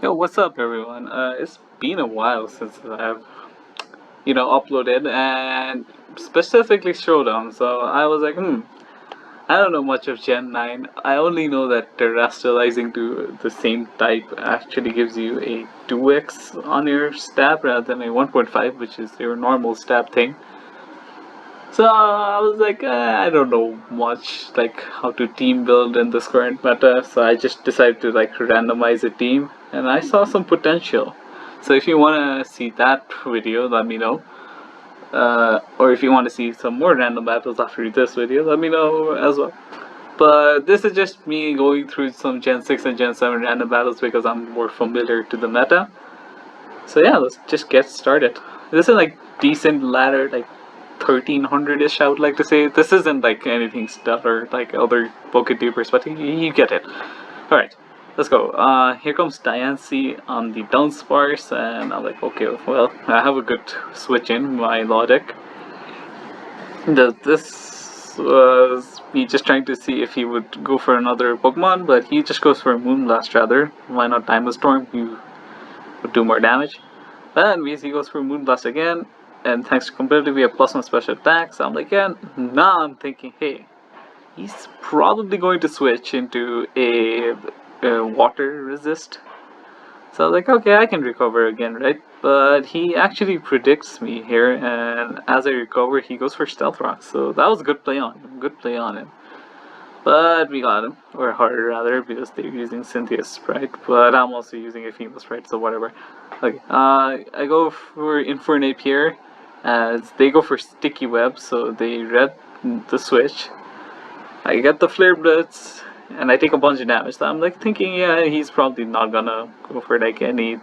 Yo, what's up, everyone? It's been a while since I've, uploaded and specifically Showdown. So I was like, I don't know much of Gen 9. I only know that terrestrializing to the same type actually gives you a 2x on your stab rather than a 1.5, which is your normal stab thing. So I was like, I don't know much like how to team build in this current meta, so I just decided to like randomize a team, and I saw some potential. So if you want to see that video, let me know. Or if you want to see some more random battles after this video, let me know as well. But this is just me going through some Gen 6 and Gen 7 random battles because I'm more familiar to the meta. So yeah, let's just get started. This is like decent ladder, like 1300-ish, I would like to say. This isn't like anything stellar like other Poketubers, but you get it. Alright, let's go. Here comes Diancie on the Dunsparce, and I'm like, okay, well, I have a good switch in my logic. This was me just trying to see if he would go for another Pokemon, but he just goes for Moonblast rather. Why not Diamond Storm? You would do more damage. Then he goes for Moonblast again, and thanks to competitive we have +1 special attack, so I'm like, yeah, now I'm thinking, hey, he's probably going to switch into a water resist. So I was like, okay, I can recover again, right? But he actually predicts me here, and as I recover, he goes for Stealth Rock, so that was a good play on him, But we got him, or harder rather, because they're using Cynthia's sprite, but I'm also using a female sprite, so whatever. Okay, I go for Infernape here, as they go for Sticky Web, so they read the switch. I get the Flare Blitz, and I take a bunch of damage. So I'm like thinking, yeah, he's probably not gonna go for like any...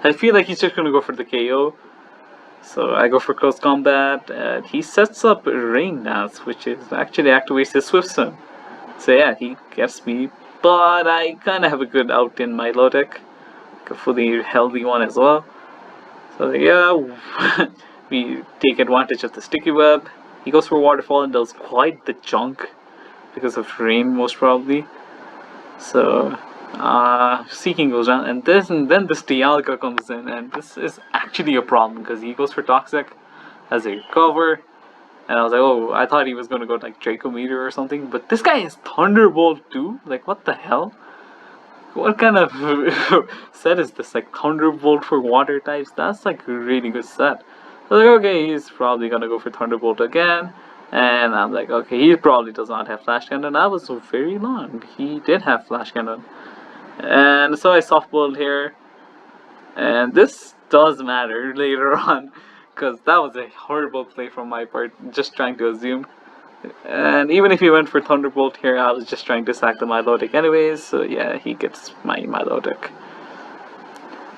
I feel like he's just gonna go for the KO. So I go for Close Combat, and he sets up Rain Dance, which is actually activates his Swift Swim. So yeah, he gets me, but I kinda have a good out in my low deck, like a fully healthy one as well. So yeah, we take advantage of the Sticky Web. He goes for Waterfall and does quite the chunk because of rain, most probably. So Seeking goes down, and then this Dialga comes in, and this is actually a problem because he goes for Toxic as a recover. And I was like, oh, I thought he was going to go like Draco Meteor or something. But this guy is Thunderbolt too? Like, what the hell? What kind of set is this? Like, Thunderbolt for water types? That's like a really good set. I was like, okay, he's probably going to go for Thunderbolt again. And I'm like, okay, he probably does not have Flash Cannon. I was very long. He did have Flash Cannon. And so I softballed here. And this does matter later on, because that was a horrible play from my part, just trying to assume. And even if he went for Thunderbolt here, I was just trying to sack the Milotic anyways, so yeah, he gets my Milotic.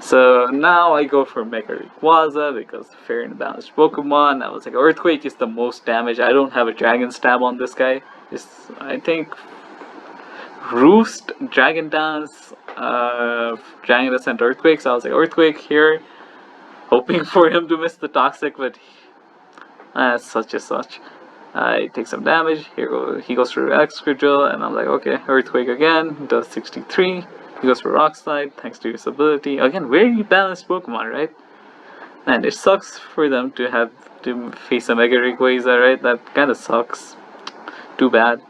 So now I go for Mega Rayquaza, because fair and balanced Pokemon. I was like, Earthquake is the most damage. I don't have a Dragon Stab on this guy. It's, I think, Roost, Dragon Dance, Dragon Dance and Earthquake. So I was like, Earthquake here, hoping for him to miss the Toxic, but such as such. I take some damage. He goes for Excadrill, and I'm like, okay, Earthquake again, does 63. He goes for Rock Slide, thanks to his ability. Again, very balanced Pokemon, right? And it sucks for them to have to face a Mega Rayquaza, right? That kind of sucks. Too bad.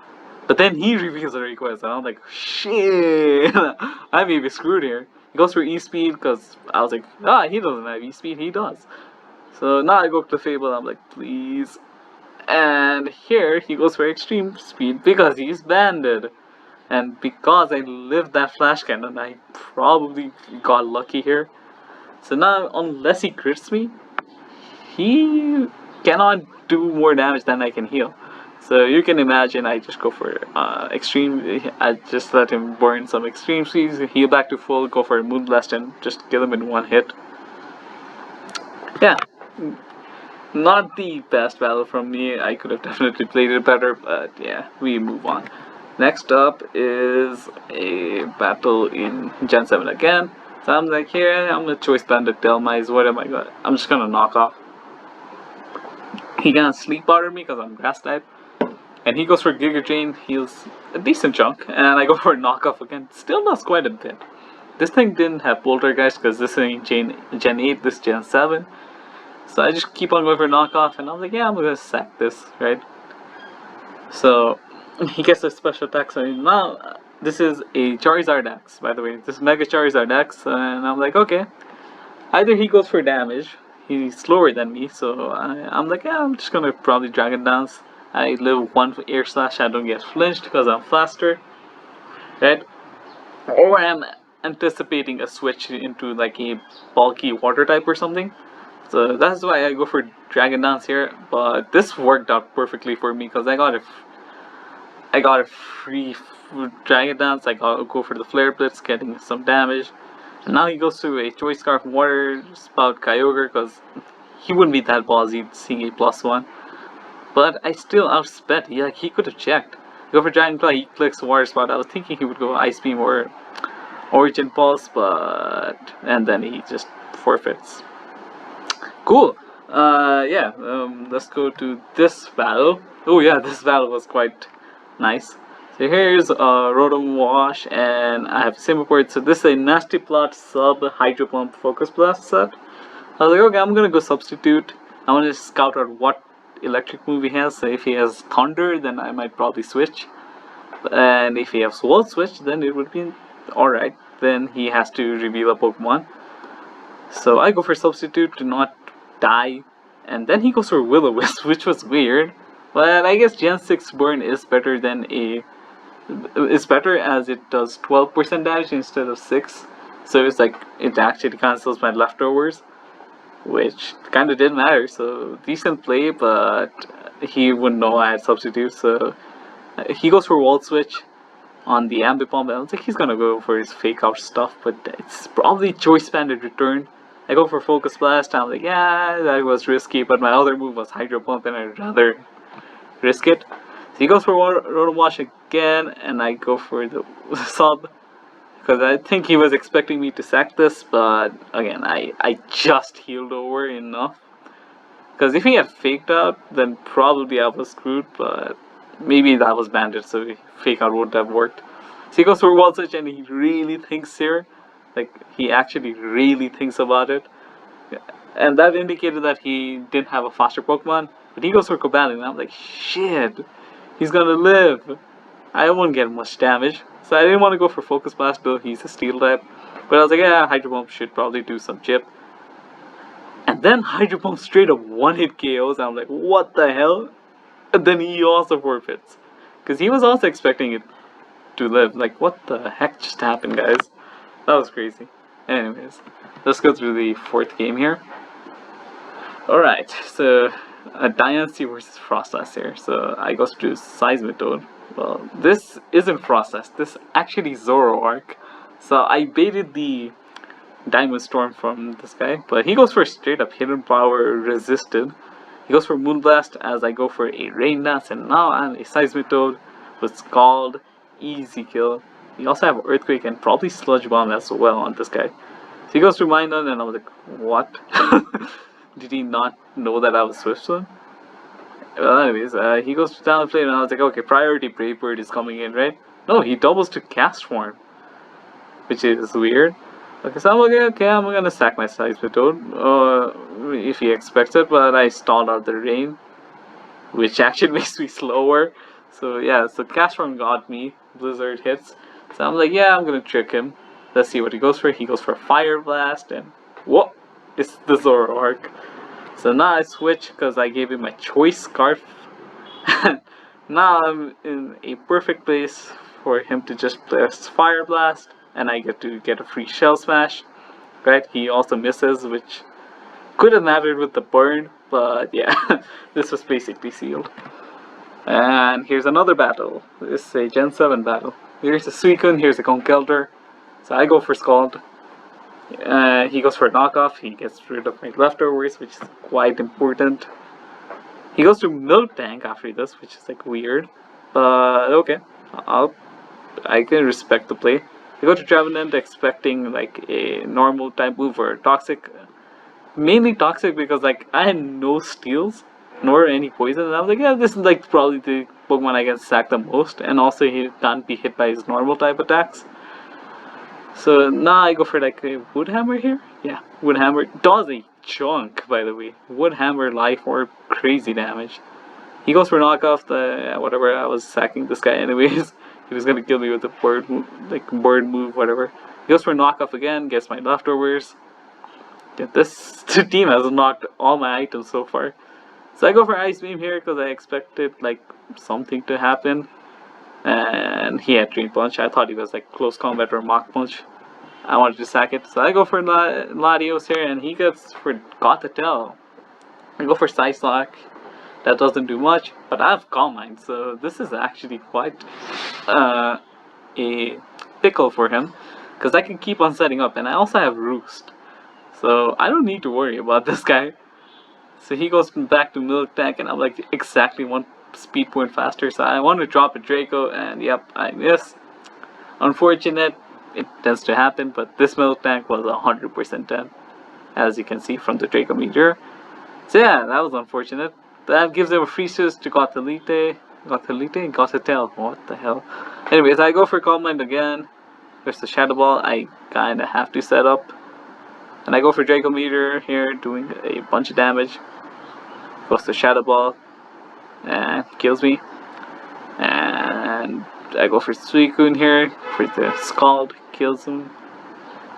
But then he reveals a Rayquaza, and I'm like, shit, I may be screwed here. He goes for E-Speed, because I was like, he doesn't have E-Speed, he does. So now I go to Fable, I'm like, please. And here he goes for Extreme Speed, because he's banded. And because I lived that Flash Cannon, I probably got lucky here. So now, unless he crits me, he cannot do more damage than I can heal. So you can imagine I just go for extreme. I just let him burn some extreme speeds, heal back to full, go for a Moonblast and just kill him in one hit. Yeah, not the best battle from me. I could have definitely played it better, but yeah, we move on. Next up is a battle in Gen 7 again. So I'm like, here, I'm a Choice Bandit Delmise. What am I gonna? I'm just gonna knock off. He can't sleep powder me because I'm grass type. And he goes for Giga Drain, heals a decent chunk, and I go for a knockoff again. Still does quite a bit. this thing didn't have Poltergeist because this ain't Gen 8, this Gen 7. So I just keep on going for knockoff, and I was like, yeah, I'm gonna sack this, right? So he gets a special attack. So now this is a Charizard X, by the way. This is Mega Charizard X, and I'm like, okay. Either he goes for damage, he's slower than me, so I'm like, yeah, I'm just gonna probably Dragon Dance. I live one air slash, I don't get flinched because I'm faster, right? Or I'm anticipating a switch into like a bulky water type or something. So that's why I go for Dragon Dance here. But this worked out perfectly for me because I got a free Dragon Dance. I go for the Flare Blitz, getting some damage. And now he goes to a Choice Scarf Water Spout Kyogre because he wouldn't be that ballsy seeing a +1. But I still outsped. He could have checked. Go for Giant Claw, he clicks Water Spout. I was thinking he would go Ice Beam or Origin Pulse, and then he just forfeits. Cool. Let's go to this battle. Oh yeah, this battle was quite nice. So here's Rotom Wash, and I have Simipoid. So this is a Nasty Plot sub Hydro Pump Focus Blast set. I was like, okay, I'm gonna go substitute. I want to scout out what electric move he has. So if he has Thunder, then I might probably switch. And if he has Volt Switch, then it would be alright. Then he has to reveal a Pokemon. So I go for substitute to not die. And then he goes for Will-O-Wisp, which was weird. But I guess Gen 6 Burn is better than it's better as it does 12% damage instead of 6. So it's like it actually cancels my leftovers, which kind of didn't matter. So decent play, but he wouldn't know I had substitute. So he goes for Volt Switch on the Ambipom. I don't think he's gonna go for his fake out stuff, but it's probably Choice Banded Return. I go for Focus Blast. I'm like, yeah, that was risky, but my other move was Hydro Pump, and I'd rather risk it. So he goes for Rotom Wash again, and I go for the sub because I think he was expecting me to sack this, but again, I just healed over enough. Because if he had faked out, then probably I was screwed, but maybe that was banded, so fake out wouldn't have worked. So he goes for Wall Switch, and he really thinks here. Like, he actually really thinks about it. And that indicated that he didn't have a faster Pokemon. But he goes for Cobalion, and I'm like, shit, he's gonna live. I won't get much damage. So I didn't want to go for Focus Blast, though he's a Steel type. But I was like, yeah, Hydro Pump should probably do some chip. And then Hydro Pump straight up one-hit KOs. I'm like, what the hell? And then he also forfeits. Because he was also expecting it to live. Like, what the heck just happened, guys? That was crazy. Anyways, let's go through the fourth game here. Alright, so Diancie versus Frostlass here. So I go to Seismitoad. Well, this isn't Frostlass. This is actually Zoroark. So I baited the Diamond Storm from this guy, but he goes for straight up Hidden Power Resisted. He goes for Moonblast as I go for a Rain Dance, and now I'm a Seismitoad with Scald, easy kill. We also have Earthquake and probably Sludge Bomb as well on this guy. So he goes to Mindon, and I was like, what? Did he not know that I was Swiftson? Well, anyways, he goes to Talonflame, and I was like, okay, Priority Brave Bird is coming in, right? No, he doubles to Cast Form, which is weird. Okay, so I'm okay, I'm gonna sack my Seismitoad, if he expects it, but I stalled out the rain, which actually makes me slower. So yeah, so Cast Form got me, Blizzard hits, so I'm like, yeah, I'm gonna trick him. Let's see what he goes for. He goes for Fire Blast, and whoa, it's the Zoroark. So now I switch because I gave him my Choice Scarf. Now I'm in a perfect place for him to just press Fire Blast, and I get to get a free Shell Smash. Right? He also misses, which could have mattered with the burn, but yeah, this was basically sealed. And here's another battle. This is a Gen 7 battle. Here's a Suicune, here's a Conkeldurr. So I go for Scald. He goes for a knockoff. He gets rid of my leftovers, which is quite important. He goes to Miltank after this, which is like weird. But okay, I can respect the play. I go to Trevenant expecting like a normal type move or Toxic. Mainly Toxic because like I had no steals nor any poison, and I was like, yeah, this is like probably the Pokemon I can sack the most, and also he can't be hit by his normal type attacks. So now I go for like a wood hammer here. Yeah, wood hammer does a chunk, by the way. Wood hammer, life orb, crazy damage. He goes for knockoff. The whatever, I was sacking this guy anyways. He was gonna kill me with the bird move, like bird move, whatever. He goes for knockoff again. Gets my leftovers. Yeah, this team has knocked all my items so far. So I go for ice beam here because I expected like something to happen. And he had Drain Punch. I thought he was like close combat or Mach Punch. I wanted to sack it, so I go for Latios here, and he goes for Gothitelle. I go for Psylocke. That doesn't do much, but I have Calm Mind, so this is actually quite a pickle for him, because I can keep on setting up, and I also have Roost. So I don't need to worry about this guy. So he goes back to Milk Tank, and I'm like exactly one speed point faster, so I want to drop a Draco, and yep, I miss. Unfortunate, it tends to happen, but this Milk Tank was 100% dead, as you can see from the Draco meter. So yeah, that was unfortunate. That gives him a free switch to Gothitelle, what the hell. Anyways, I go for Calm Mind again. There's the Shadow Ball, I kinda have to set up. And I go for Draco meter here, doing a bunch of damage. Goes to Shadow Ball, and kills me. And I go for Suicune here for the Scald, kills him.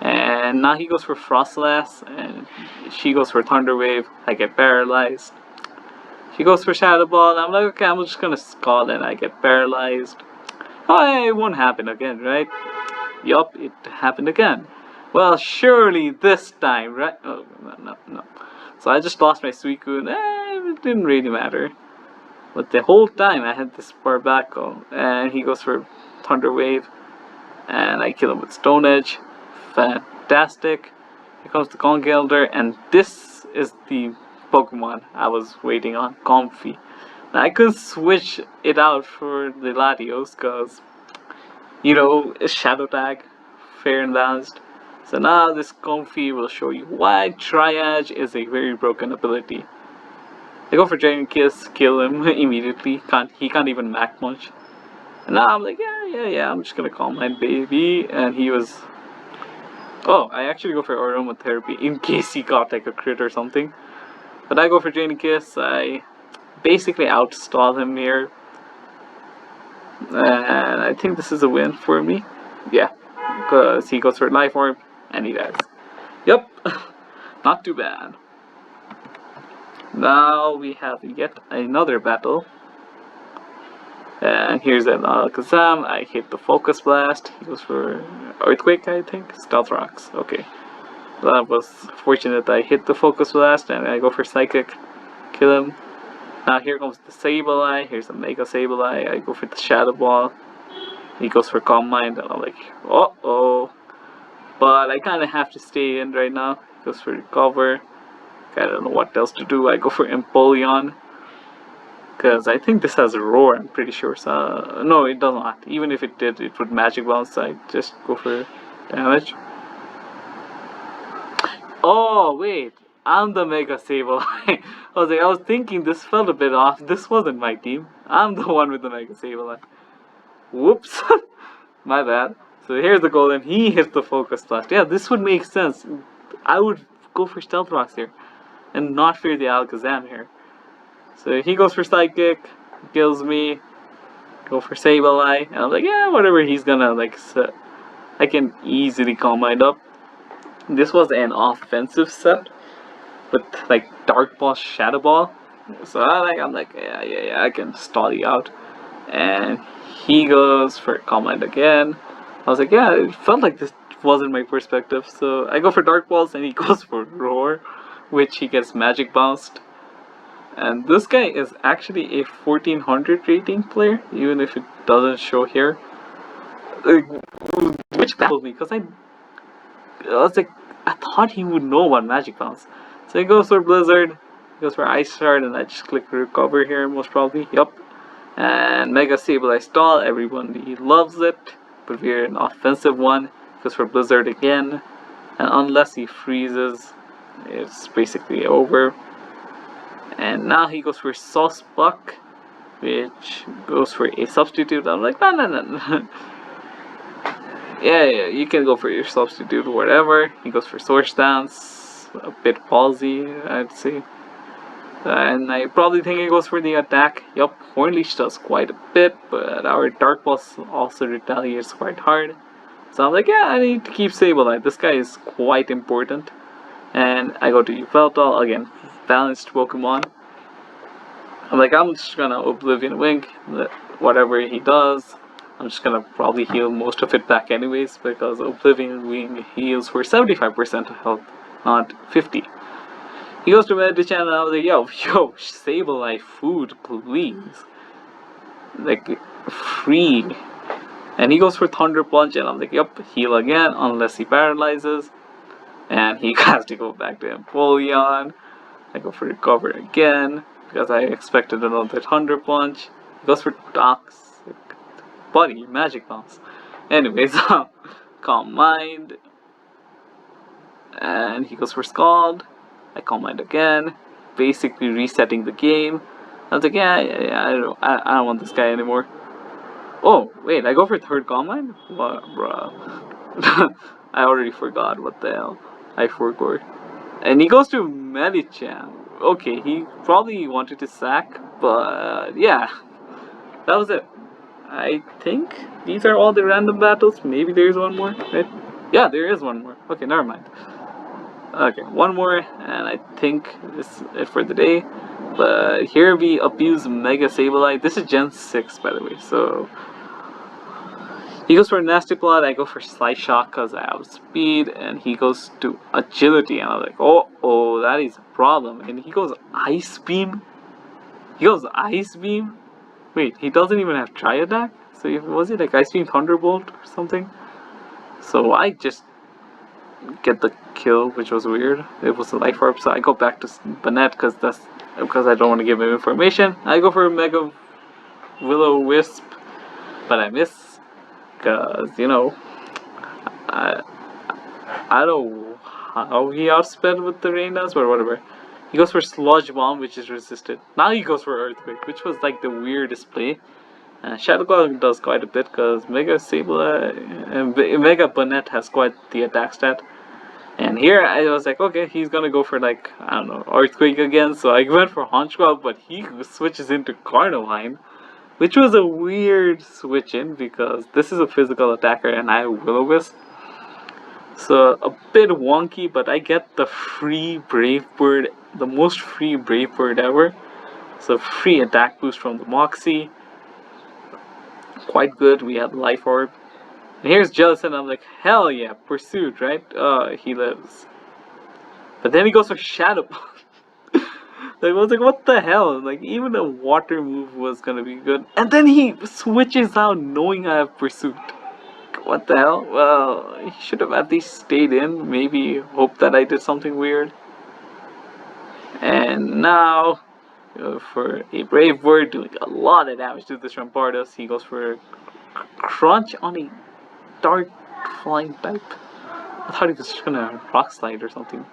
And now he goes for Frostlass, and she goes for Thunder Wave. I get paralyzed. She goes for Shadow Ball, and I'm like, okay, I'm just gonna Scald, and I get paralyzed. Oh, it won't happen again, right? Yup, it happened again. Well, surely this time, right? Oh, no. So I just lost my Suicune. It didn't really matter. But the whole time I had this Barbaco, and he goes for Thunder Wave, and I kill him with Stone Edge. Fantastic. Here comes the Congealder, and this is the Pokemon I was waiting on, Comfy. Now I could switch it out for the Latios, because, you know, it's Shadow Tag, fair and balanced. So now this Comfy will show you why Triage is a very broken ability. I go for Dragon Kiss, kill him immediately. He can't even Mach Punch. And now I'm like, yeah, I'm just gonna Calm Mind, baby. And he was... Oh, I actually go for Aromatherapy in case he got like a crit or something. But I go for Dragon Kiss. I basically outstall him here. And I think this is a win for me. Yeah, because he goes for Life Orb and he dies. Yep, not too bad. Now we have yet another battle. And here's an Alakazam. I hit the Focus Blast. He goes for Earthquake, I think. Stealth Rocks. Okay. That was fortunate. I hit the Focus Blast and I go for Psychic. Kill him. Now here comes the Sableye. Here's a Mega Sableye. I go for the Shadow Ball. He goes for Calm Mind. And I'm like, uh-oh. But I kind of have to stay in right now. He goes for Recover. I don't know what else to do. I go for Empoleon. Because I think this has a Roar, I'm pretty sure. So, no, it does not. Even if it did, it would Magic Bounce. I just go for damage. Oh, wait. I'm the Mega Sableye. I was thinking this felt a bit off. This wasn't my team. I'm the one with the Mega Sableye. Whoops. My bad. So here's the Golem. He hits the Focus Blast. Yeah, this would make sense. I would go for Stealth Rocks here. And not fear the Alakazam here. So he goes for Psychic. Kills me. Go for Sableye. And I'm like, yeah, whatever he's gonna like set. I can easily Calm Mind up. This was an offensive set. With like Dark Ball, Shadow Ball. So I'm like, yeah, I can stall you out. And he goes for Calm Mind again. I was like, yeah, it felt like this wasn't my perspective. So I go for Dark Balls and he goes for Roar, which he gets Magic Bounced. And this guy is actually a 1400 rating player, even if it doesn't show here. Which baffled me, because I was like, I thought he would know about Magic Bounce. So he goes for Blizzard, he goes for Ice Shard, and I just click Recover here, most probably. Yup. And Mega Sableye stall, everybody loves it. But we're an offensive one. He goes for Blizzard again. And unless he freezes, it's basically over. And now he goes for Sauce Buck, which goes for a substitute. I'm like, no. Yeah, you can go for your substitute or whatever. He goes for Sword Stance, a bit palsy, I'd say. And I probably think he goes for the attack. Yup, Hornleash does quite a bit, but our Dark Pulse also retaliates quite hard. So I'm like, yeah, I need to keep Sableye. This guy is quite important. And I go to Yveltal, again, balanced Pokemon. I'm like, I'm just gonna Oblivion Wing, whatever he does. I'm just gonna probably heal most of it back anyways, because Oblivion Wing heals for 75% of health, not 50. He goes to Medicham and I was like, yo, Sableye food, please. Like, free. And he goes for Thunder Punch and I'm like, yep, heal again, unless he paralyzes. And he has to go back to Empoleon. I go for Recover again, because I expected another Thunder Punch. He goes for Toxic Buddy, Magic Bounce. Anyways, Calm Mind. And he goes for Scald. I Calm Mind again, basically resetting the game. I was like, yeah, I don't want this guy anymore. Oh, wait, I go for third Calm Mind? What, bruh? I already forgot, what the hell. I forgot. And he goes to Medicham. Okay, he probably wanted to sack, but yeah, that was it. I think these are all the random battles. Maybe there's one more, right? Yeah, there is one more. Okay, never mind. Okay, one more, and I think this is it for the day. But here we abuse Mega Sableye. This is Gen 6, by the way, so he goes for Nasty Plot, I go for Slice Shock because I have speed, and he goes to Agility, and I'm like, oh, that is a problem. And he goes Ice Beam? He goes Ice Beam? Wait, he doesn't even have Tri-Attack? So was it like Ice Beam Thunderbolt or something? So I just get the kill, which was weird. It was a Life Orb, so I go back to Banette because I don't want to give him information. I go for Mega Will-O-Wisp, but I miss. Because, you know, I don't know how he outsped with the Rain Dance, but whatever. He goes for Sludge Bomb, which is resisted. Now he goes for Earthquake, which was like the weirdest play. Shadow Claw does quite a bit because Mega Banette has quite the attack stat. And here I was like, okay, he's gonna go for like, I don't know, Earthquake again. So I went for Honchkrow, but he switches into Carnivine. Which was a weird switch in because this is a physical attacker and I have Will-O-Wisp. So a bit wonky, but I get the free Brave Bird, the most free Brave Bird ever. So free attack boost from the Moxie. Quite good, we have Life Orb. And here's Jealous and I'm like, hell yeah, Pursuit, right? He lives. But then he goes for Shadow Like, I was like, what the hell? Like, even a water move was gonna be good. And then he switches out knowing I have Pursuit. What the hell? Well, he should have at least stayed in. Maybe hope that I did something weird. And now, for a Brave Bird doing a lot of damage to this Rampardos, he goes for Crunch on a Dark Flying type. I thought he was just gonna Rock Slide or something.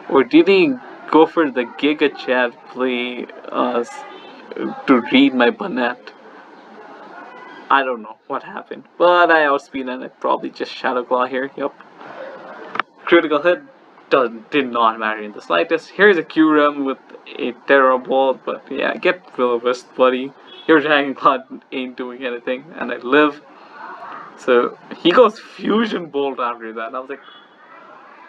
Or did he go for the Giga Chat play to read my Banette? I don't know what happened, but I outspeed and I probably just Shadow Claw here. Yup. Critical hit did not matter in the slightest. Here's a Kyurem with a Terra Ball, but yeah, get Will-O-Wisp, buddy. Your Dragon Claw ain't doing anything, and I live. So he goes Fusion Bolt after that. I was like,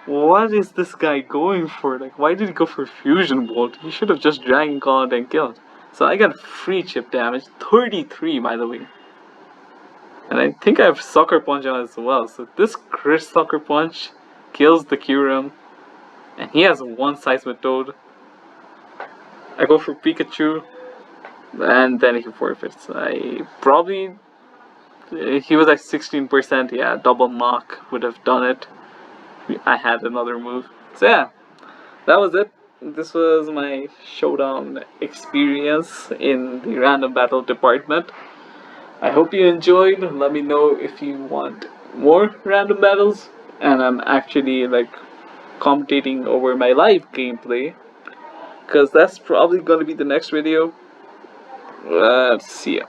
what is this guy going for? Like, why did he go for Fusion Bolt? He should have just Dragon Clawed and killed. So I got free chip damage, 33 by the way. And I think I have Sucker Punch on as well. So this crit Sucker Punch kills the Kyurem. And he has one Seismitoad. I go for Pikachu. And then he forfeits. I probably... He was like 16%. Yeah, double knock would have done it. I had another move. So yeah, that was it. This was my showdown experience in the random battle department. I hope you enjoyed. Let me know if you want more random battles. And I'm actually like commentating over my live gameplay, because that's probably gonna be the next video. See ya.